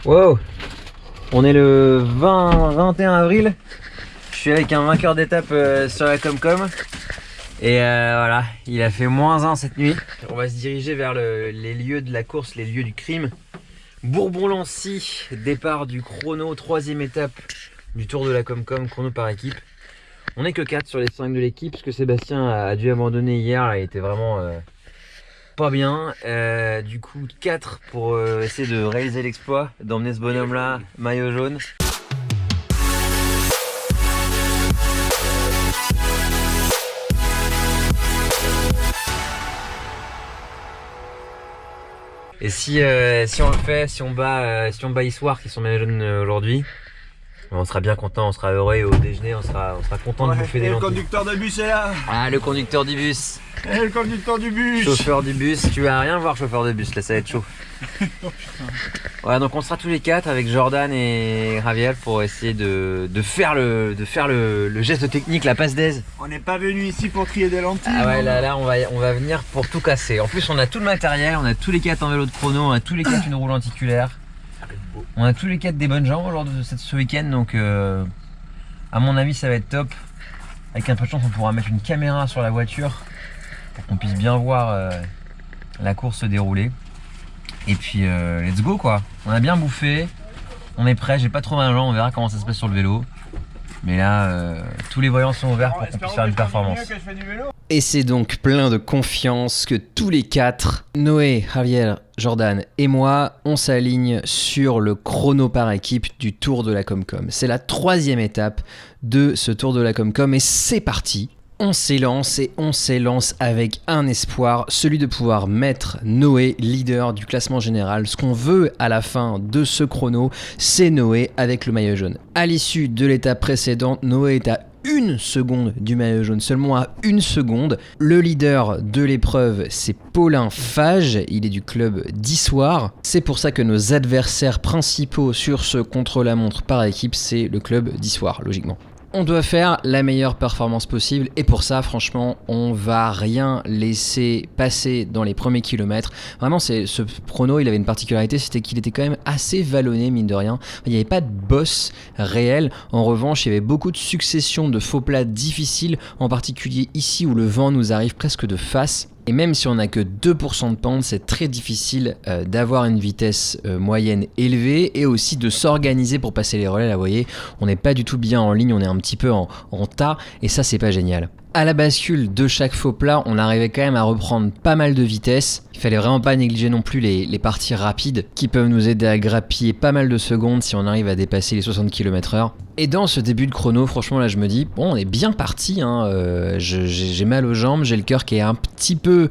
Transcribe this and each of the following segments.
Wow, on est le 21 avril. Je suis avec un vainqueur d'étape sur la Comcom. Et voilà, il a fait -1 cette nuit. On va se diriger vers les lieux de la course, les lieux du crime. Bourbon-Lancy, départ du chrono, 3e étape du Tour de la Comcom, chrono par équipe. On n'est que 4 sur les 5 de l'équipe, parce que Sébastien a dû abandonner hier, là, il était vraiment pas bien. Du coup 4 pour essayer de réaliser l'exploit, d'emmener ce bonhomme là, maillot jaune. Et si on le fait, si on bat Issoire qui sont maillot jaune aujourd'hui, on sera bien content, on sera heureux et au déjeuner on sera content de bouffer des lentilles. Le conducteur de bus est là. Ah, le conducteur du bus. Et le conducteur du bus. Chauffeur du bus, tu vas rien voir chauffeur de bus, là ça va être chaud. Oh, putain. Voilà, donc on sera tous les 4 avec Jordan et Javier pour essayer de faire le geste technique, la passe d'aise. On n'est pas venu ici pour trier des lentilles. Ah ouais, là on va venir pour tout casser. En plus on a tout le matériel, on a tous les 4 un vélo de chrono, on a tous les 4 une roue lenticulaire. On a tous les 4 des bonnes jambes lors de ce week-end, donc à mon avis ça va être top. Avec un peu de chance on pourra mettre une caméra sur la voiture pour qu'on puisse bien voir la course se dérouler. Et puis let's go quoi. On a bien bouffé, on est prêt, j'ai pas trop mal, on verra comment ça se passe sur le vélo. Mais là tous les voyants sont ouverts pour qu'on puisse faire une performance. Et c'est donc plein de confiance que tous les 4, Noé, Javier, Jordan et moi, on s'aligne sur le chrono par équipe du Tour de la Comcom. C'est la 3e étape de ce Tour de la Comcom et c'est parti. On s'élance avec un espoir, celui de pouvoir mettre Noé leader du classement général. Ce qu'on veut à la fin de ce chrono, c'est Noé avec le maillot jaune. À l'issue de l'étape précédente, Noé est à 1 seconde du maillot jaune, seulement à 1 seconde. Le leader de l'épreuve, c'est Paulin Fage, il est du club d'Issoire. C'est pour ça que nos adversaires principaux sur ce contre-la-montre par équipe, c'est le club d'Issoire, logiquement. On doit faire la meilleure performance possible et pour ça, franchement, on va rien laisser passer dans les premiers kilomètres. Vraiment, ce chrono, il avait une particularité, c'était qu'il était quand même assez vallonné, mine de rien. Il n'y avait pas de boss réel. En revanche, il y avait beaucoup de successions de faux plats difficiles, en particulier ici où le vent nous arrive presque de face. Et même si on n'a que 2% de pente, c'est très difficile d'avoir une vitesse moyenne élevée et aussi de s'organiser pour passer les relais. Là, vous voyez, on n'est pas du tout bien en ligne, on est un petit peu en tas et ça, c'est pas génial. À la bascule de chaque faux plat, on arrivait quand même à reprendre pas mal de vitesse. Il fallait vraiment pas négliger non plus les parties rapides qui peuvent nous aider à grappiller pas mal de secondes si on arrive à dépasser les 60 km/h. Et dans ce début de chrono, franchement là je me dis, bon on est bien parti, hein. J'ai mal aux jambes, j'ai le cœur qui est un petit peu...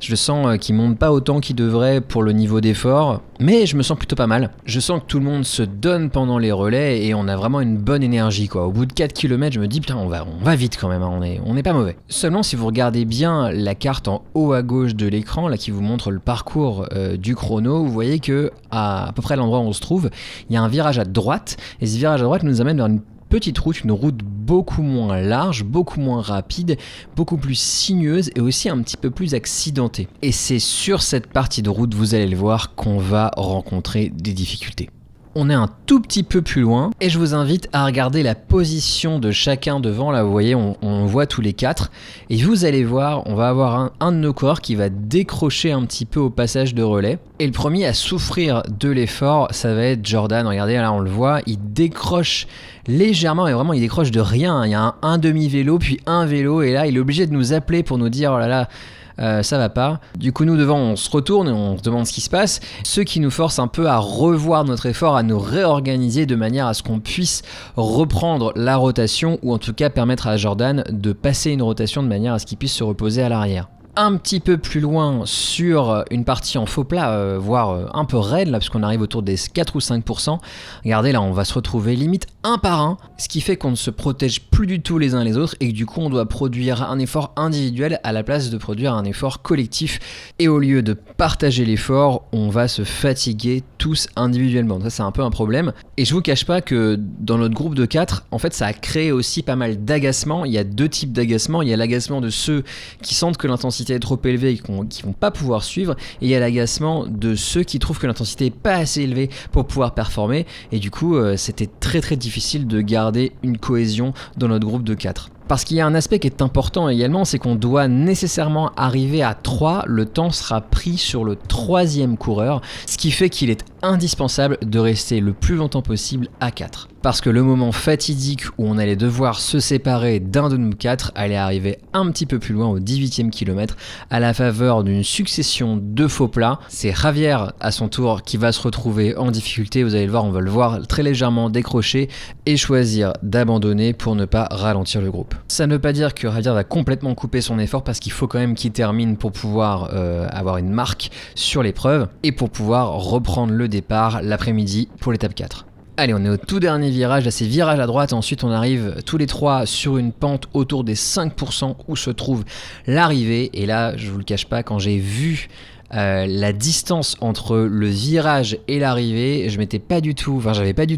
Je le sens qu'il monte pas autant qu'il devrait pour le niveau d'effort, mais je me sens plutôt pas mal. Je sens que tout le monde se donne pendant les relais et on a vraiment une bonne énergie quoi. Au bout de 4 km, je me dis putain on va vite quand même, hein. On n'est pas mauvais. Seulement si vous regardez bien la carte en haut à gauche de l'écran, là qui vous montre le parcours du chrono, vous voyez que à peu près l'endroit où on se trouve, il y a un virage à droite et ce virage à droite nous amène vers une petite route, une route beaucoup moins large, beaucoup moins rapide, beaucoup plus sinueuse et aussi un petit peu plus accidentée. Et c'est sur cette partie de route, vous allez le voir, qu'on va rencontrer des difficultés. On est un tout petit peu plus loin et je vous invite à regarder la position de chacun devant. Là vous voyez on voit tous les 4 et vous allez voir on va avoir un de nos coureurs qui va décrocher un petit peu au passage de relais et le premier à souffrir de l'effort ça va être Jordan. Regardez là on le voit, il décroche légèrement mais vraiment il décroche de rien, il y a un demi-vélo puis un vélo et là il est obligé de nous appeler pour nous dire oh là là ça va pas. Du coup nous devant on se retourne et on se demande ce qui se passe, ce qui nous force un peu à revoir notre effort, à nous réorganiser de manière à ce qu'on puisse reprendre la rotation ou en tout cas permettre à Jordan de passer une rotation de manière à ce qu'il puisse se reposer à l'arrière. Un petit peu plus loin sur une partie en faux plat, voire un peu raide là, parce qu'on arrive autour des 4 ou 5%. Regardez là, on va se retrouver limite un par un, ce qui fait qu'on ne se protège plus du tout les uns les autres et que du coup on doit produire un effort individuel à la place de produire un effort collectif. Et au lieu de partager l'effort, on va se fatiguer tous individuellement. Ça c'est un peu un problème. Et je vous cache pas que dans notre groupe de 4, en fait ça a créé aussi pas mal d'agacement. Il y a deux types d'agacement. Il y a l'agacement de ceux qui sentent que l'intensité l'intensité est trop élevée et qui vont pas pouvoir suivre, et il y a l'agacement de ceux qui trouvent que l'intensité est pas assez élevée pour pouvoir performer, et du coup c'était très très difficile de garder une cohésion dans notre groupe de 4. Parce qu'il y a un aspect qui est important également, c'est qu'on doit nécessairement arriver à 3, le temps sera pris sur le 3e coureur, ce qui fait qu'il est indispensable de rester le plus longtemps possible à 4. Parce que le moment fatidique où on allait devoir se séparer d'un de nous 4 allait arriver un petit peu plus loin au 18e kilomètre à la faveur d'une succession de faux plats. C'est Javier à son tour qui va se retrouver en difficulté, vous allez le voir, on va le voir très légèrement décrocher et choisir d'abandonner pour ne pas ralentir le groupe. Ça ne veut pas dire que Javier va complètement couper son effort parce qu'il faut quand même qu'il termine pour pouvoir avoir une marque sur l'épreuve et pour pouvoir reprendre le départ l'après-midi pour l'étape 4. Allez, on est au tout dernier virage, là c'est virage à droite, ensuite on arrive tous les trois sur une pente autour des 5% où se trouve l'arrivée, et là je vous le cache pas, quand j'ai vu la distance entre le virage et l'arrivée, j'avais pas du tout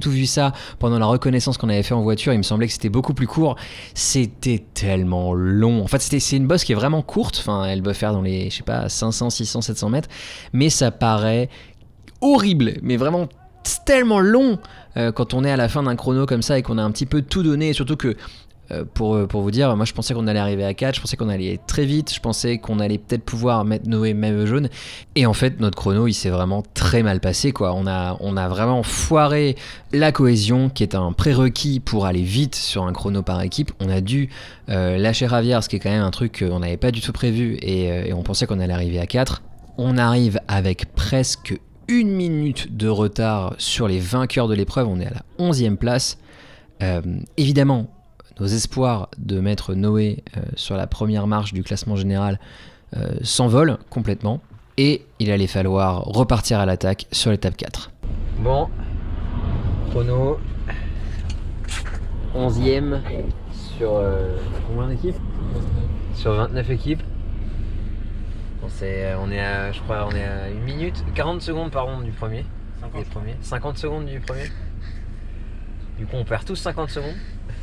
vu ça pendant la reconnaissance qu'on avait fait en voiture, il me semblait que c'était beaucoup plus court, c'était tellement long, en fait c'est une bosse qui est vraiment courte, enfin elle doit faire dans les, je sais pas, 500, 600, 700 mètres, mais ça paraît horrible, mais vraiment tellement long quand on est à la fin d'un chrono comme ça et qu'on a un petit peu tout donné, et surtout que pour vous dire, moi je pensais qu'on allait arriver à 4, je pensais qu'on allait très vite, je pensais qu'on allait peut-être pouvoir mettre Noé maillot jaune, et en fait notre chrono il s'est vraiment très mal passé quoi. On a vraiment foiré la cohésion qui est un prérequis pour aller vite sur un chrono par équipe. On a dû lâcher Javier, ce qui est quand même un truc qu'on n'avait pas du tout prévu, et on pensait qu'on allait arriver à 4. On arrive avec presque 1 minute de retard sur les vainqueurs de l'épreuve, on est à la 11e place. Évidemment, nos espoirs de mettre Noé sur la première marche du classement général s'envolent complètement, et il allait falloir repartir à l'attaque sur l'étape 4. Bon, chrono 11e sur combien d'équipes ? Sur 29 équipes. On est à 1 minute, 40 secondes par ronde du premier. 50 secondes du premier. Du coup on perd tous 50 secondes.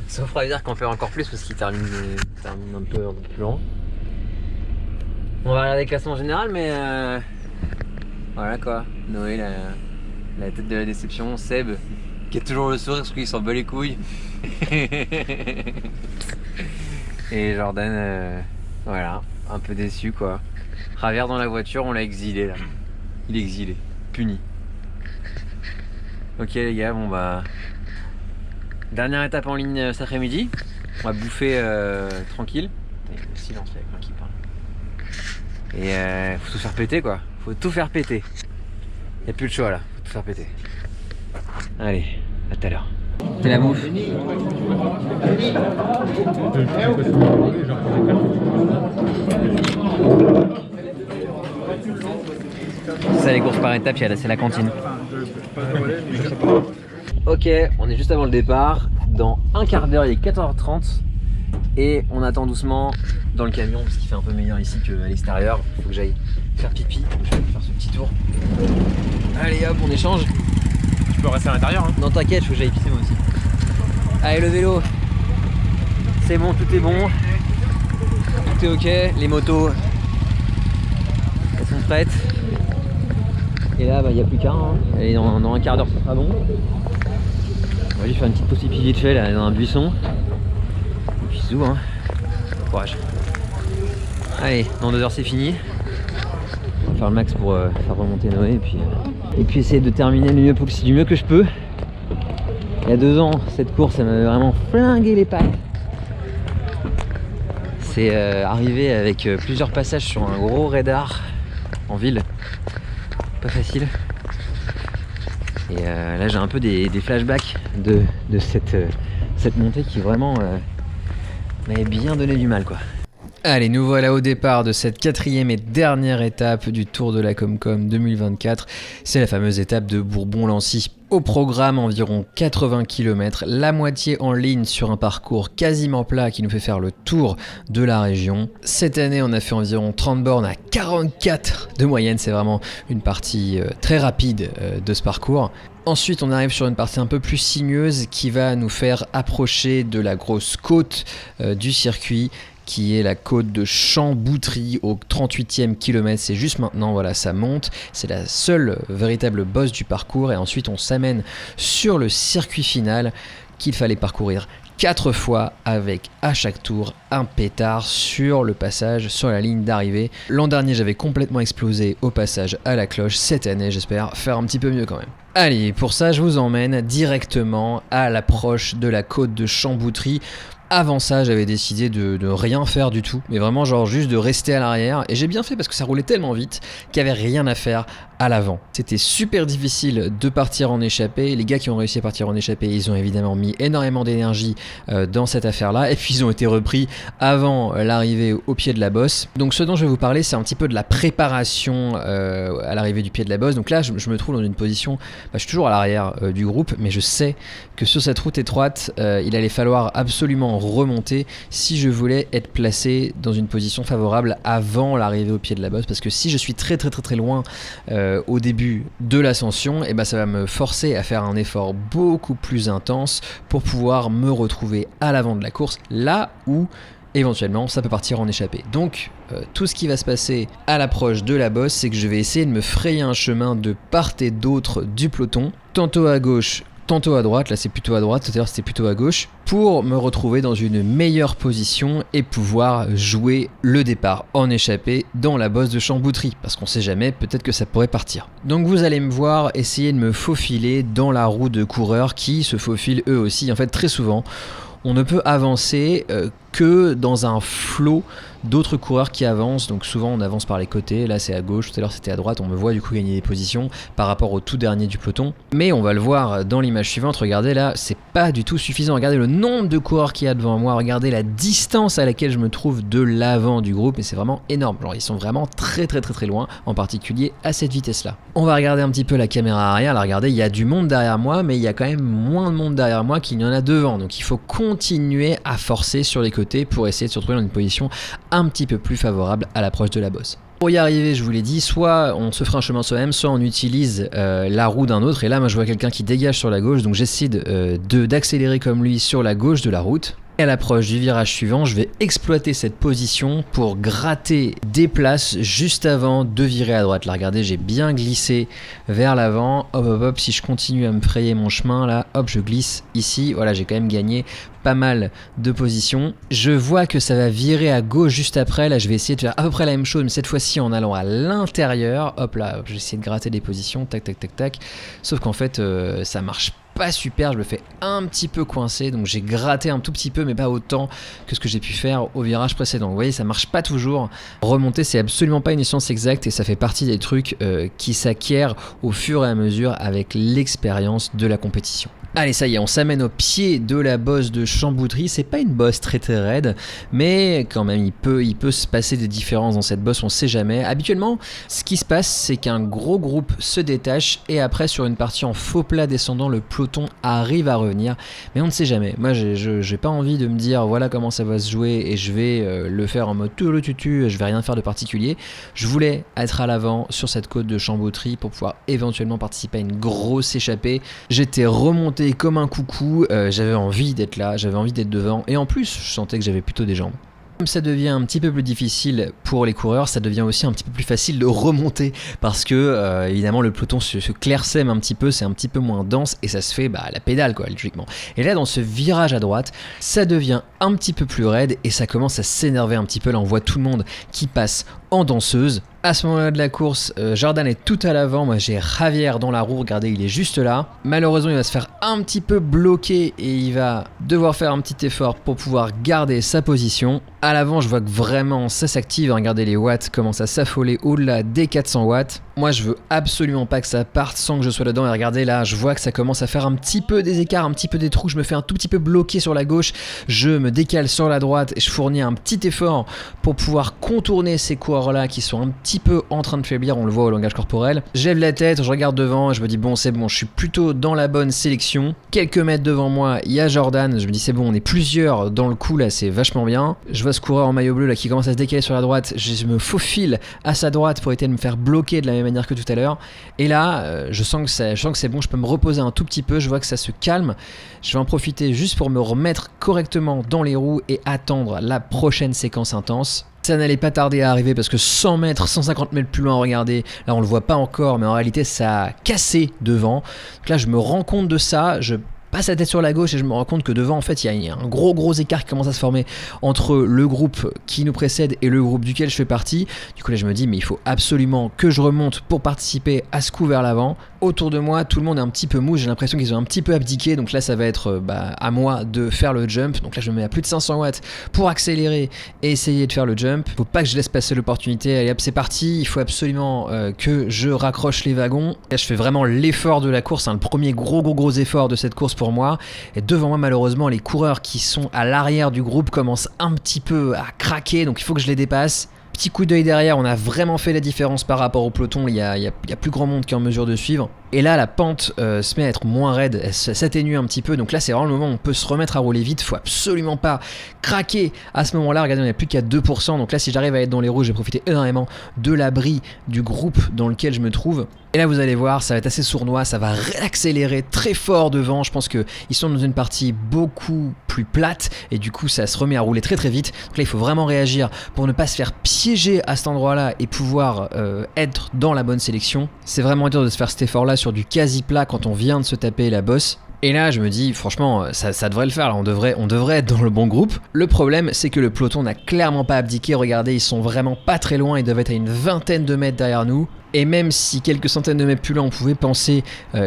Sauf Javier qu'on perd encore plus parce qu'il termine un peu plus lent. On va regarder le classement général, mais voilà quoi. Noé la tête de la déception, Seb qui a toujours le sourire parce qu'il s'en bat les couilles. Et Jordan voilà, un peu déçu quoi. Javier dans la voiture, on l'a exilé là. Il est exilé, puni. Ok les gars, bon bah... Dernière étape en ligne cet après-midi. On va bouffer tranquille. Il y a le silence avec moi qui parle. Et faut tout faire péter quoi. Faut tout faire péter. Il n'y a plus le choix là, faut tout faire péter. Allez, à tout à l'heure. C'est la bouffe. Ça, les courses par étapes, c'est la cantine. Ok, on est juste avant le départ. Dans un quart d'heure, il est 14h30 et on attend doucement dans le camion parce qu'il fait un peu meilleur ici qu'à l'extérieur. Il faut que j'aille faire pipi, donc je vais faire ce petit tour. Allez hop, on échange. Tu peux rester à l'intérieur hein. Non t'inquiète, il faut que j'aille pisser moi aussi. Allez, le vélo, c'est bon, tout est bon. Tout est ok, les motos, elles sont prêtes. Et là, il n'y a plus qu'un. Hein. Et dans un quart d'heure, ce sera bon. On va lui faire une petite pause pipi vite fait là, dans un buisson. Et puis zou, hein. Courage. Allez, dans 2 heures, c'est fini. On va faire le max pour faire remonter Noé. Et puis essayer de terminer du mieux que je peux. Il y a 2 ans, cette course, elle m'avait vraiment flingué les pattes. C'est arrivé avec plusieurs passages sur un gros radar en ville. Pas facile. Et là j'ai un peu des flashbacks de cette montée qui vraiment m'avait bien donné du mal quoi. Allez, nous voilà au départ de cette 4e et dernière étape du Tour de la Comcom 2024. C'est la fameuse étape de Bourbon-Lancy. Au programme, environ 80 km, la moitié en ligne sur un parcours quasiment plat qui nous fait faire le tour de la région. Cette année, on a fait environ 30 bornes à 44 de moyenne. C'est vraiment une partie très rapide de ce parcours. Ensuite, on arrive sur une partie un peu plus sinueuse qui va nous faire approcher de la grosse côte du circuit qui est la côte de Chambouterie au 38e kilomètre. C'est juste maintenant, voilà, ça monte. C'est la seule véritable bosse du parcours. Et ensuite, on s'amène sur le circuit final qu'il fallait parcourir 4 fois avec à chaque tour un pétard sur le passage, sur la ligne d'arrivée. L'an dernier, j'avais complètement explosé au passage à la cloche. Cette année, j'espère faire un petit peu mieux quand même. Allez, pour ça, je vous emmène directement à l'approche de la côte de Chambouterie. Avant ça, j'avais décidé de rien faire du tout, mais vraiment genre juste de rester à l'arrière. Et j'ai bien fait parce que ça roulait tellement vite qu'il n'y avait rien à faire à l'avant. C'était super difficile de partir en échappée. Les gars qui ont réussi à partir en échappée, ils ont évidemment mis énormément d'énergie dans cette affaire-là. Et puis ils ont été repris avant l'arrivée au pied de la bosse. Donc ce dont je vais vous parler, c'est un petit peu de la préparation à l'arrivée du pied de la bosse. Donc là, je me trouve dans une position, je suis toujours à l'arrière du groupe, mais je sais que sur cette route étroite, il allait falloir absolument remonter si je voulais être placé dans une position favorable avant l'arrivée au pied de la bosse, parce que si je suis très loin au début de l'ascension, et ça va me forcer à faire un effort beaucoup plus intense pour pouvoir me retrouver à l'avant de la course, là où éventuellement ça peut partir en échappée. Donc tout ce qui va se passer à l'approche de la bosse, c'est que je vais essayer de me frayer un chemin de part et d'autre du peloton, tantôt à gauche, tantôt à droite. Là c'est plutôt à droite, tout à l'heure c'était plutôt à gauche, pour me retrouver dans une meilleure position et pouvoir jouer le départ en échappée dans la bosse de Chambouterie, parce qu'on sait jamais, peut-être que ça pourrait partir. Donc vous allez me voir essayer de me faufiler dans la roue de coureurs qui se faufilent eux aussi. En fait, très souvent, on ne peut avancer que dans un flot d'autres coureurs qui avancent. Donc souvent on avance par les côtés, là c'est à gauche, tout à l'heure c'était à droite, on me voit du coup gagner des positions par rapport au tout dernier du peloton. Mais on va le voir dans l'image suivante, regardez là, c'est pas du tout suffisant. Regardez le nombre de coureurs qu'il y a devant moi, regardez la distance à laquelle je me trouve de l'avant du groupe, et c'est vraiment énorme. Genre ils sont vraiment très loin, en particulier à cette vitesse là. On va regarder un petit peu la caméra arrière, là regardez, il y a du monde derrière moi, mais il y a quand même moins de monde derrière moi qu'il y en a devant. Donc il faut continuer à forcer sur les côtés pour essayer de se retrouver dans une position un petit peu plus favorable à l'approche de la bosse. Pour y arriver, je vous l'ai dit, soit on se fera un chemin soi-même, soit on utilise la roue d'un autre. Et là, moi, je vois quelqu'un qui dégage sur la gauche, donc j'essaie d'accélérer comme lui sur la gauche de la route. Et à l'approche du virage suivant, je vais exploiter cette position pour gratter des places juste avant de virer à droite. Là, regardez, j'ai bien glissé vers l'avant. Hop, si je continue à me frayer mon chemin, là, hop, je glisse ici. Voilà, j'ai quand même gagné pas mal de positions. Je vois que ça va virer à gauche juste après. Là, je vais essayer de faire à peu près la même chose, mais cette fois-ci en allant à l'intérieur. Hop là, je vais essayer de gratter des positions. Tac. Sauf qu'en fait, ça marche pas super, je me fais un petit peu coincer, donc j'ai gratté un tout petit peu, mais pas autant que ce que j'ai pu faire au virage précédent. Vous voyez, ça marche pas toujours. Remonter, c'est absolument pas une science exacte, et ça fait partie des trucs qui s'acquièrent au fur et à mesure avec l'expérience de la compétition. Allez, ça y est, on s'amène au pied de la bosse de Chambouterie. C'est pas une bosse très raide, mais quand même, il peut se passer des différences dans cette bosse, on sait jamais. Habituellement, ce qui se passe, c'est qu'un gros groupe se détache, et après, sur une partie en faux plat descendant, le peloton arrive à revenir, mais on ne sait jamais. Moi, j'ai pas envie de me dire, voilà comment ça va se jouer, et je vais le faire en mode tout le tutu, je vais rien faire de particulier. Je voulais être à l'avant sur cette côte de Chambouterie pour pouvoir éventuellement participer à une grosse échappée. J'étais remonté comme un coucou, j'avais envie d'être là, j'avais envie d'être devant, et en plus je sentais que j'avais plutôt des jambes. Comme ça devient un petit peu plus difficile pour les coureurs, ça devient aussi un petit peu plus facile de remonter, parce que évidemment le peloton se clairsème un petit peu, c'est un petit peu moins dense, et ça se fait à la pédale quoi, logiquement. Et là dans ce virage à droite, ça devient un petit peu plus raide, et ça commence à s'énerver un petit peu. Là on voit tout le monde qui passe en danseuse. À ce moment-là de la course, Jordan est tout à l'avant, moi j'ai Javier dans la roue, regardez il est juste là. Malheureusement il va se faire un petit peu bloquer, et il va devoir faire un petit effort pour pouvoir garder sa position. À l'avant je vois que vraiment ça s'active, regardez les watts commencent à s'affoler au-delà des 400 watts. Moi je veux absolument pas que ça parte sans que je sois dedans, et regardez là, je vois que ça commence à faire un petit peu des écarts, un petit peu des trous, je me fais un tout petit peu bloquer sur la gauche, je me décale sur la droite, et je fournis un petit effort pour pouvoir contourner ces coureurs là qui sont un petit peu en train de faiblir, on le voit au langage corporel. Je lève la tête, je regarde devant, et je me dis bon c'est bon, je suis plutôt dans la bonne sélection. Quelques mètres devant moi, il y a Jordan, je me dis c'est bon, on est plusieurs dans le coup là, c'est vachement bien. Je vois ce coureur en maillot bleu là qui commence à se décaler sur la droite, je me faufile à sa droite pour essayer de me faire bloquer de la même même manière que tout à l'heure. Et là, je sens que c'est bon, je peux me reposer un tout petit peu, je vois que ça se calme. Je vais en profiter juste pour me remettre correctement dans les roues et attendre la prochaine séquence intense. Ça n'allait pas tarder à arriver parce que 100 mètres, 150 mètres plus loin, regardez, là on le voit pas encore, mais en réalité ça a cassé devant. Donc là je me rends compte de ça, je passe la tête sur la gauche et je me rends compte que devant en fait il y a un gros écart qui commence à se former entre le groupe qui nous précède et le groupe duquel je fais partie. Du coup là je me dis mais il faut absolument que je remonte pour participer à ce coup vers l'avant. Autour de moi tout le monde est un petit peu mou, j'ai l'impression qu'ils ont un petit peu abdiqué, donc là ça va être à moi de faire le jump. Donc là je me mets à plus de 500 watts pour accélérer et essayer de faire le jump. Faut pas que je laisse passer l'opportunité. Allez hop c'est parti, il faut absolument que je raccroche les wagons. Là je fais vraiment l'effort de la course, le premier gros effort de cette course pour moi. Et devant moi malheureusement les coureurs qui sont à l'arrière du groupe commencent un petit peu à craquer, donc il faut que je les dépasse. Petit coup d'œil derrière, on a vraiment fait la différence par rapport au peloton, il y a plus grand monde qui est en mesure de suivre. Et là la pente se met à être moins raide, elle s'atténue un petit peu, donc là c'est vraiment le moment où on peut se remettre à rouler vite, faut absolument pas craquer à ce moment là. Regardez on n'est plus qu'à 2%, donc là si j'arrive à être dans les rouges, je vais profiter énormément de l'abri du groupe dans lequel je me trouve. Et là vous allez voir, ça va être assez sournois, ça va réaccélérer très fort devant, je pense qu'ils sont dans une partie beaucoup plus plate et du coup ça se remet à rouler très vite. Donc là il faut vraiment réagir pour ne pas se faire piéger à cet endroit là et pouvoir être dans la bonne sélection. C'est vraiment dur de se faire cet effort là sur du quasi plat quand on vient de se taper la bosse. Et là je me dis franchement ça devrait le faire, là, on devrait être dans le bon groupe. Le problème c'est que le peloton n'a clairement pas abdiqué, regardez ils sont vraiment pas très loin, ils doivent être à une vingtaine de mètres derrière nous. Et même si quelques centaines de mètres plus loin on pouvait penser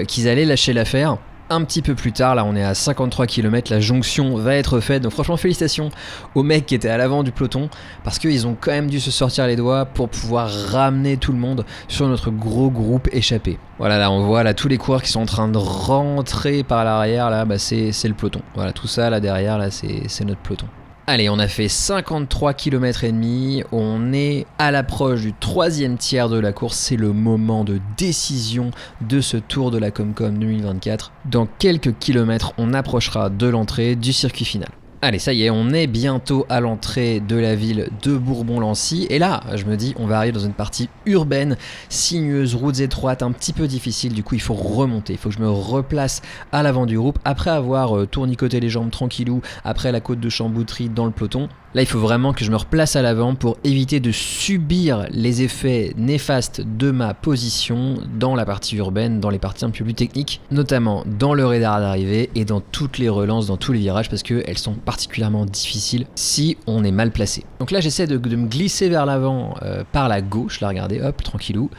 qu'ils allaient lâcher l'affaire, un petit peu plus tard, là on est à 53 km, la jonction va être faite, donc franchement félicitations aux mecs qui étaient à l'avant du peloton, parce qu'ils ont quand même dû se sortir les doigts pour pouvoir ramener tout le monde sur notre gros groupe échappé. Voilà, là on voit là tous les coureurs qui sont en train de rentrer par l'arrière, là c'est le peloton. Voilà, tout ça là derrière, là c'est notre peloton. Allez, on a fait 53 km et demi, on est à l'approche du 3e tiers de la course, c'est le moment de décision de ce Tour de la Comcom 2024. Dans quelques kilomètres, on approchera de l'entrée du circuit final. Allez, ça y est, on est bientôt à l'entrée de la ville de Bourbon-Lancy. Et là, je me dis, on va arriver dans une partie urbaine, sinueuse, routes étroites, un petit peu difficile. Du coup, il faut remonter. Il faut que je me replace à l'avant du groupe. Après avoir tournicoté les jambes tranquillou, après la côte de Chambouterie dans le peloton. Là, il faut vraiment que je me replace à l'avant pour éviter de subir les effets néfastes de ma position dans la partie urbaine, dans les parties un peu plus techniques, notamment dans le radar d'arrivée et dans toutes les relances, dans tous les virages, parce qu'elles sont particulièrement difficiles si on est mal placé. Donc là, j'essaie de me glisser vers l'avant par la gauche, là, regardez, hop, tranquillou.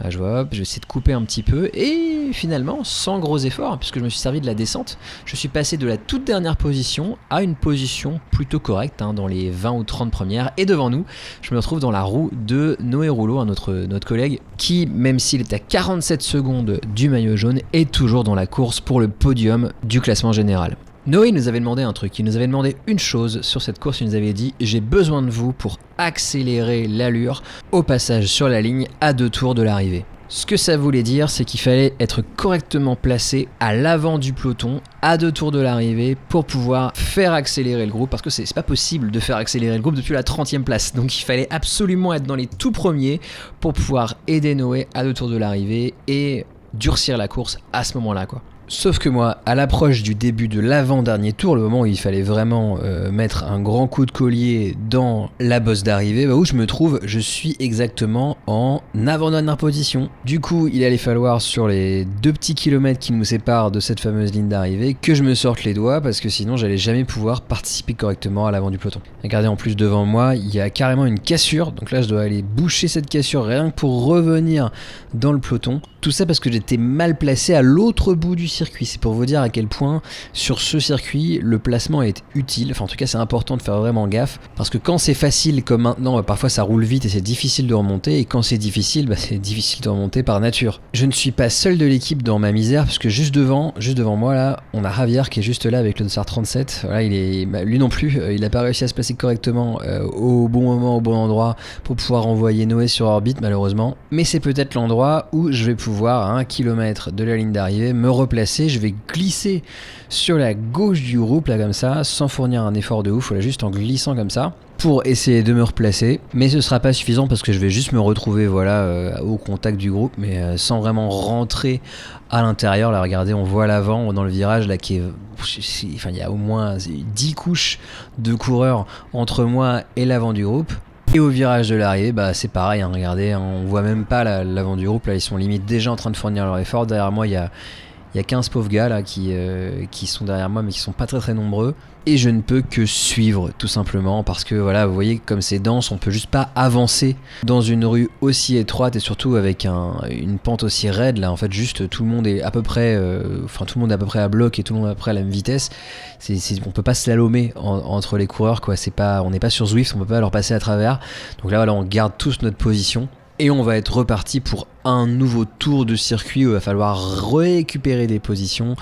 Là, je vois, hop, je vais essayer de couper un petit peu et finalement, sans gros efforts, puisque je me suis servi de la descente, je suis passé de la toute dernière position à une position plutôt correcte, dans les 20 ou 30 premières. Et devant nous, je me retrouve dans la roue de Noé Rouleau, notre collègue, qui, même s'il est à 47 secondes du maillot jaune, est toujours dans la course pour le podium du classement général. Noé nous avait demandé un truc, il nous avait demandé une chose sur cette course, il nous avait dit « J'ai besoin de vous pour accélérer l'allure au passage sur la ligne à 2 tours de l'arrivée ». Ce que ça voulait dire, c'est qu'il fallait être correctement placé à l'avant du peloton, à 2 tours de l'arrivée, pour pouvoir faire accélérer le groupe, parce que c'est pas possible de faire accélérer le groupe depuis la 30e place. Donc il fallait absolument être dans les tout premiers pour pouvoir aider Noé à 2 tours de l'arrivée et durcir la course à ce moment-là, quoi. Sauf que moi, à l'approche du début de l'avant-dernier tour, le moment où il fallait vraiment mettre un grand coup de collier dans la bosse d'arrivée, où je me trouve, je suis exactement en avant-dernière position. Du coup, il allait falloir sur les 2 petits kilomètres qui nous séparent de cette fameuse ligne d'arrivée que je me sorte les doigts, parce que sinon j'allais jamais pouvoir participer correctement à l'avant du peloton. Regardez, en plus devant moi, il y a carrément une cassure, donc là je dois aller boucher cette cassure rien que pour revenir dans le peloton. Tout ça parce que j'étais mal placé à l'autre bout du circuit. C'est pour vous dire à quel point sur ce circuit le placement est utile. Enfin en tout cas c'est important de faire vraiment gaffe, parce que quand c'est facile comme maintenant, parfois ça roule vite et c'est difficile de remonter, et quand c'est difficile, c'est difficile de remonter par nature. Je ne suis pas seul de l'équipe dans ma misère, parce que juste devant moi là, on a Javier qui est juste là avec le Dossard 37. Voilà, lui non plus, il n'a pas réussi à se placer correctement au bon moment, au bon endroit pour pouvoir envoyer Noé sur orbite malheureusement. Mais c'est peut-être l'endroit où je vais pouvoir à 1 km de la ligne d'arrivée me replacer placé, je vais glisser sur la gauche du groupe, là comme ça, sans fournir un effort de ouf, voilà, juste en glissant comme ça, pour essayer de me replacer. Mais ce sera pas suffisant parce que je vais juste me retrouver au contact du groupe, mais sans vraiment rentrer à l'intérieur. Là, regardez, on voit l'avant dans le virage, là, enfin, il y a au moins 10 couches de coureurs entre moi et l'avant du groupe. Et au virage de l'arrivée, c'est pareil, hein, regardez, hein, on voit même pas l'avant du groupe, là ils sont limite déjà en train de fournir leur effort. Derrière moi, il y a 15 pauvres gars là qui sont derrière moi mais qui sont pas très très nombreux. Et je ne peux que suivre tout simplement parce que voilà, vous voyez comme c'est dense, on peut juste pas avancer dans une rue aussi étroite et surtout avec une pente aussi raide. Là en fait juste tout le monde est à peu près tout le monde est à peu près à bloc et tout le monde est à peu près à la même vitesse. On peut pas slalomer entre les coureurs quoi, on n'est pas sur Zwift, on peut pas leur passer à travers. Donc là voilà, on garde tous notre position. Et on va être reparti pour un nouveau tour de circuit où il va falloir récupérer des positions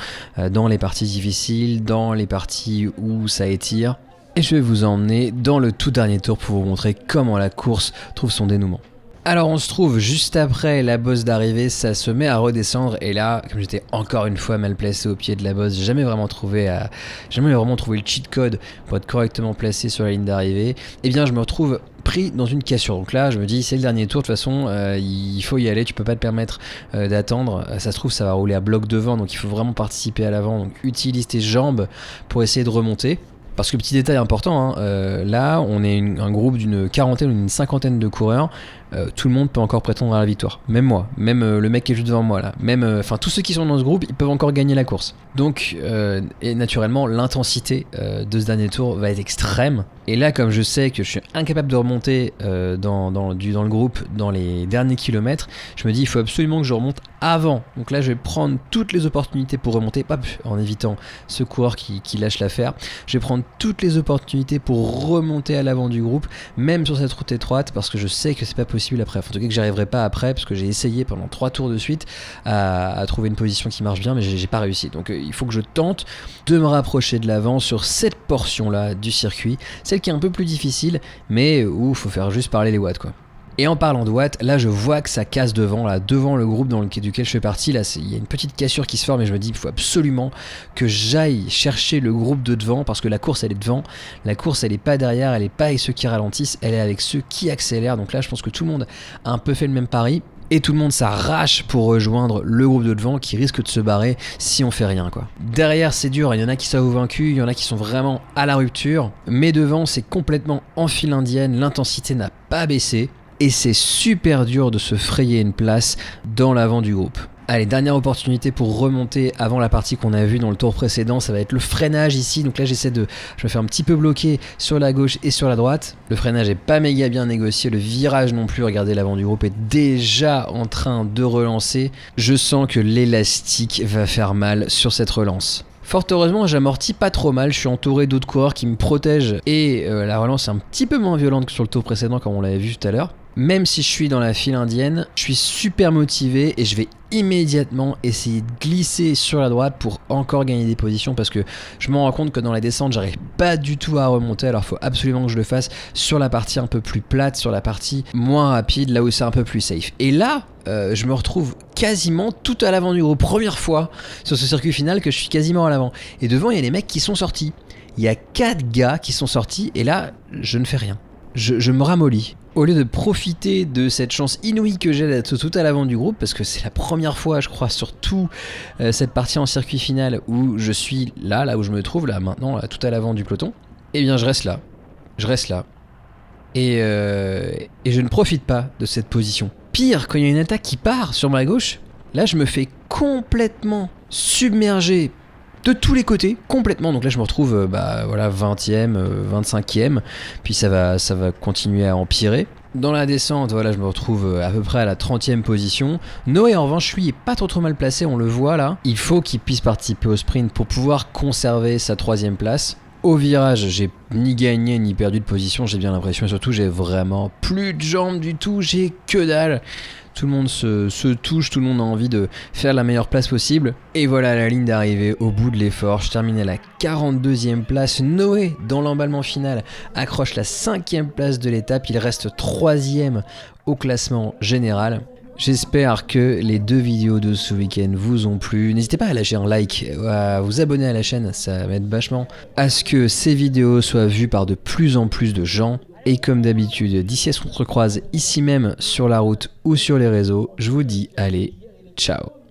dans les parties difficiles, dans les parties où ça étire. Et je vais vous emmener dans le tout dernier tour pour vous montrer comment la course trouve son dénouement. Alors on se trouve juste après la bosse d'arrivée, ça se met à redescendre et là, comme j'étais encore une fois mal placé au pied de la bosse, j'ai jamais vraiment trouvé le cheat code pour être correctement placé sur la ligne d'arrivée, et bien je me retrouve pris dans une cassure. Donc là je me dis c'est le dernier tour, de toute façon il faut y aller, tu peux pas te permettre d'attendre, ça se trouve ça va rouler à bloc devant, donc il faut vraiment participer à l'avant, donc utilise tes jambes pour essayer de remonter. Parce que petit détail important, là on est un groupe d'une quarantaine ou d'une cinquantaine de coureurs, tout le monde peut encore prétendre à la victoire, même moi, même le mec qui est juste devant moi là, même tous ceux qui sont dans ce groupe, ils peuvent encore gagner la course. Donc et naturellement l'intensité de ce dernier tour va être extrême. Et là comme je sais que je suis incapable de remonter dans le groupe dans les derniers kilomètres, je me dis il faut absolument que je remonte avant. Donc là je vais prendre toutes les opportunités pour remonter, en évitant ce coureur qui lâche l'affaire. Je vais prendre toutes les opportunités pour remonter à l'avant du groupe, même sur cette route étroite, parce que je sais que c'est pas possible après. En tout cas que j'y arriverai pas après, parce que j'ai essayé pendant 3 tours de suite à trouver une position qui marche bien, mais j'ai pas réussi. Donc il faut que je tente de me rapprocher de l'avant sur cette portion là du circuit, celle qui est un peu plus difficile, mais où il faut faire juste parler les watts quoi. Et en parlant de watts, là je vois que ça casse devant le groupe duquel je fais partie. Là il y a une petite cassure qui se forme et je me dis il faut absolument que j'aille chercher le groupe de devant, parce que la course elle est devant, la course elle est pas derrière, elle est pas avec ceux qui ralentissent, elle est avec ceux qui accélèrent. Donc là je pense que tout le monde a un peu fait le même pari et tout le monde s'arrache pour rejoindre le groupe de devant qui risque de se barrer si on fait rien quoi. Derrière c'est dur, il y en a qui sont vaincus, il y en a qui sont vraiment à la rupture, mais devant c'est complètement en file indienne, l'intensité n'a pas baissé. Et c'est super dur de se frayer une place dans l'avant du groupe. Allez, dernière opportunité pour remonter avant la partie qu'on a vue dans le tour précédent, ça va être le freinage ici. Donc là je me fais un petit peu bloquer sur la gauche et sur la droite. Le freinage est pas méga bien négocié, le virage non plus. Regardez, l'avant du groupe est déjà en train de relancer. Je sens que l'élastique va faire mal sur cette relance. Fort heureusement, j'amortis pas trop mal, je suis entouré d'autres coureurs qui me protègent et la relance est un petit peu moins violente que sur le tour précédent comme on l'avait vu tout à l'heure. Même si je suis dans la file indienne, je suis super motivé et je vais immédiatement essayer de glisser sur la droite pour encore gagner des positions, parce que je me rends compte que dans la descente j'arrive pas du tout à remonter, alors il faut absolument que je le fasse sur la partie un peu plus plate, sur la partie moins rapide, là où c'est un peu plus safe. Et là je me retrouve quasiment tout à l'avant du groupe, première fois sur ce circuit final que je suis quasiment à l'avant, et devant il y a des mecs qui sont sortis, il y a 4 gars qui sont sortis et là je ne fais rien, je me ramollis. Au lieu de profiter de cette chance inouïe que j'ai d'être tout à l'avant du groupe, parce que c'est la première fois je crois sur toute cette partie en circuit final où je suis là où je me trouve là maintenant, là, tout à l'avant du peloton, et bien je reste là et je ne profite pas de cette position. Pire, quand il y a une attaque qui part sur ma gauche, là je me fais complètement submerger de tous les côtés, complètement. Donc là je me retrouve 20e, 25e, puis ça va continuer à empirer. Dans la descente, voilà, je me retrouve à peu près à la 30e position. Noé en revanche, lui, est pas trop mal placé, on le voit là. Il faut qu'il puisse participer au sprint pour pouvoir conserver sa 3e place. Au virage, j'ai ni gagné ni perdu de position, j'ai bien l'impression, et surtout j'ai vraiment plus de jambes du tout, j'ai que dalle. Tout le monde se touche, tout le monde a envie de faire la meilleure place possible. Et voilà la ligne d'arrivée au bout de l'effort. Je termine à la 42e place. Noé, dans l'emballement final, accroche la 5e place de l'étape. Il reste 3e au classement général. J'espère que les 2 vidéos de ce week-end vous ont plu. N'hésitez pas à lâcher un like, à vous abonner à la chaîne, ça m'aide vachement à ce que ces vidéos soient vues par de plus en plus de gens. Et comme d'habitude, d'ici à ce qu'on se recroise ici même sur la route ou sur les réseaux, je vous dis allez, ciao.